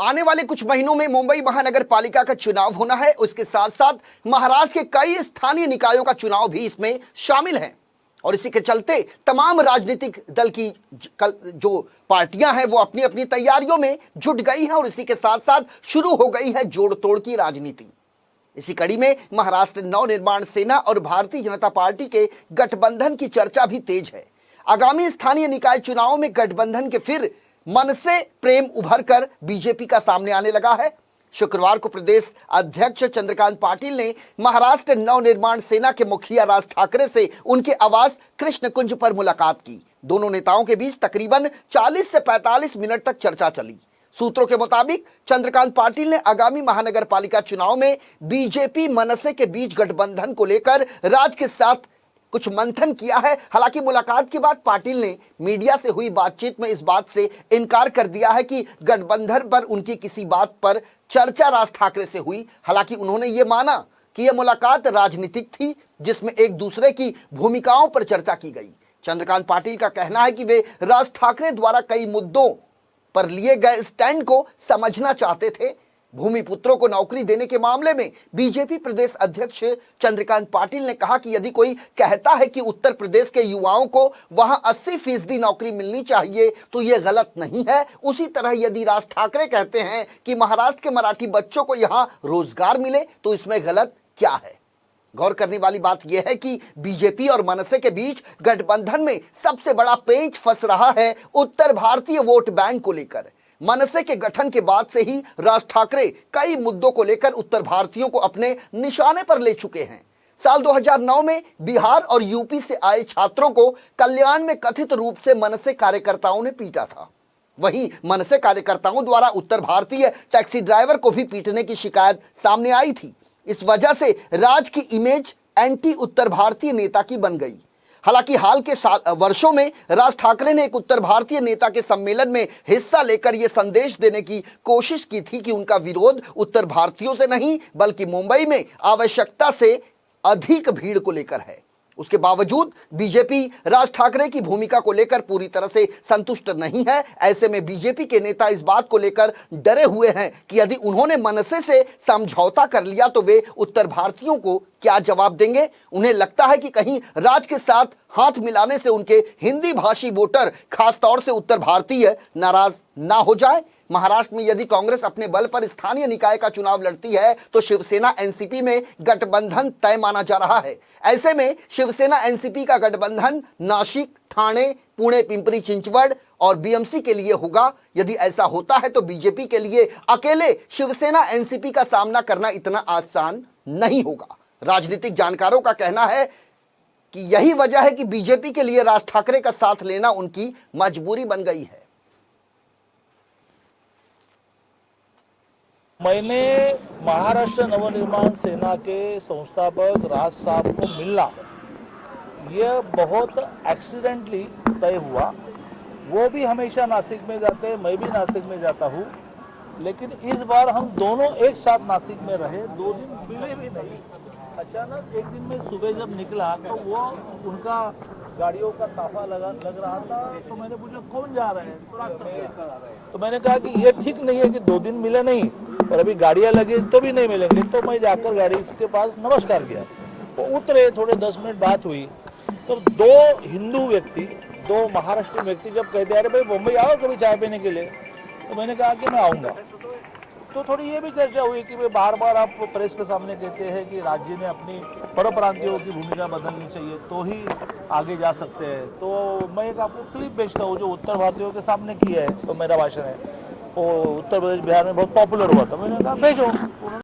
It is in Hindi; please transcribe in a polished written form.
आने वाले कुछ महीनों में मुंबई महानगर पालिका का चुनाव होना है। उसके साथ साथ महाराष्ट्र के कई स्थानीय निकायों का चुनाव भी इसमें शामिल है और इसी के चलते तमाम राजनीतिक दल की जो पार्टियां हैं वो अपनी अपनी तैयारियों में जुट गई हैं और इसी के साथ साथ शुरू हो गई है जोड़ तोड़ की राजनीति। इसी कड़ी में महाराष्ट्र नवनिर्माण सेना और भारतीय जनता पार्टी के गठबंधन की चर्चा भी तेज है। आगामी स्थानीय निकाय चुनावों में गठबंधन के फिर मन से प्रेम उभर कर बीजेपी का सामने आने लगा है। शुक्रवार को प्रदेश अध्यक्ष चंद्रकांत पाटिल ने महाराष्ट्र नवनिर्माण सेना के मुखिया राज ठाकरे से उनके आवास कृष्ण कुंज पर मुलाकात की। दोनों नेताओं के बीच तकरीबन 40 से 45 मिनट तक चर्चा चली। सूत्रों के मुताबिक चंद्रकांत पाटिल ने आगामी महानगर पालिका चुनाव में बीजेपी मनसे के बीच गठबंधन को लेकर राज्य के साथ कुछ मंथन किया है। हालांकि मुलाकात के बाद पाटिल ने मीडिया से हुई बातचीत में इस बात से इनकार कर दिया है कि गठबंधन पर उनकी किसी बात पर चर्चा राज ठाकरे से हुई। हालांकि उन्होंने ये माना कि यह मुलाकात राजनीतिक थी जिसमें एक दूसरे की भूमिकाओं पर चर्चा की गई। चंद्रकांत पाटिल का कहना है कि वे राज ठाकरे द्वारा कई मुद्दों पर लिए गए स्टैंड को समझना चाहते थे। भूमिपुत्रों को नौकरी देने के मामले में बीजेपी प्रदेश अध्यक्ष चंद्रकांत पाटिल ने कहा कि यदि कोई कहता है कि उत्तर प्रदेश के युवाओं को वहां 80% नौकरी मिलनी चाहिए तो यह गलत नहीं है। उसी तरह यदि राज ठाकरे कहते हैं कि महाराष्ट्र के मराठी बच्चों को यहां रोजगार मिले तो इसमें गलत क्या है। गौर करने वाली बात यह है कि बीजेपी और मनसे के बीच गठबंधन में सबसे बड़ा पेंच फंस रहा है उत्तर भारतीय वोट बैंक को लेकर। मनसे के गठन के बाद से ही राज ठाकरे कई मुद्दों को लेकर उत्तर भारतीयों को अपने निशाने पर ले चुके हैं। साल 2009 में बिहार और यूपी से आए छात्रों को कल्याण में कथित रूप से मनसे कार्यकर्ताओं ने पीटा था। वहीं मनसे कार्यकर्ताओं द्वारा उत्तर भारतीय टैक्सी ड्राइवर को भी पीटने की शिकायत सामने आई थी। इस वजह से राज की इमेज एंटी उत्तर भारतीय नेता की बन गई। हालांकि हाल के वर्षों में राज ठाकरे ने एक उत्तर भारतीय नेता के सम्मेलन में हिस्सा लेकर यह संदेश देने की कोशिश की थी कि उनका विरोध उत्तर भारतीयों से नहीं बल्कि मुंबई में आवश्यकता से अधिक भीड़ को लेकर है। उसके बावजूद बीजेपी राज ठाकरे की भूमिका को लेकर पूरी तरह से संतुष्ट नहीं है। ऐसे में बीजेपी के नेता इस बात को लेकर डरे हुए हैं कि यदि उन्होंने मनसे से समझौता कर लिया तो वे उत्तर भारतीयों को क्या जवाब देंगे। उन्हें लगता है कि कहीं राज के साथ हाथ मिलाने से उनके हिंदी भाषी वोटर खासतौर से उत्तर भारतीय नाराज ना हो जाए। महाराष्ट्र में यदि कांग्रेस अपने बल पर स्थानीय निकाय का चुनाव लड़ती है तो शिवसेना एनसीपी में गठबंधन तय माना जा रहा है। ऐसे में शिवसेना एनसीपी का गठबंधन नासिक, ठाणे, पुणे, पिंपरी चिंचवड और बीएमसी के लिए होगा। यदि ऐसा होता है तो बीजेपी के लिए अकेले शिवसेना एनसीपी का सामना करना इतना आसान नहीं होगा। राजनीतिक जानकारों का कहना है कि यही वजह है कि बीजेपी के लिए राज ठाकरे का साथ लेना उनकी मजबूरी बन गई है। मैंने महाराष्ट्र नवनिर्माण सेना के संस्थापक राज साहब को मिलना यह बहुत एक्सीडेंटली तय हुआ। वो भी हमेशा नासिक में जाते हैं, मैं भी नासिक में जाता हूँ, लेकिन इस बार हम दोनों एक साथ नासिक में रहे। 2 दिन मिले भी नहीं। अचानक एक दिन में सुबह जब निकला तो वो उनका गाड़ियों का ताफा लग रहा था। तो मैंने पूछा कौन जा रहे हैं, तो मैंने कहा कि ये ठीक नहीं है कि 2 दिन मिले नहीं और अभी गाड़ियां लगी तो भी नहीं मिलेंगे। तो मैं जाकर गाड़ी के पास नमस्कार किया, तो उतरे। थोड़े 10 मिनट बात हुई तो 2 हिंदू व्यक्ति, 2 महाराष्ट्रीय व्यक्ति जब कहते अरे भाई मुंबई आओ कभी चाय पीने के लिए, तो मैंने कहा कि मैं आऊँगा। तो थोड़ी ये भी चर्चा हुई कि बार बार आप प्रेस के सामने कहते हैं कि राज्य ने अपनी परप्रांतियों की भूमिका बदलनी चाहिए तो ही आगे जा सकते हैं। तो मैं एक आपको क्लिप भेजता हूँ जो उत्तर भारतीयों के सामने किया है, तो मेरा भाषण है वो उत्तर प्रदेश बिहार में बहुत पॉपुलर हुआ था। मैंने कहा भेजो।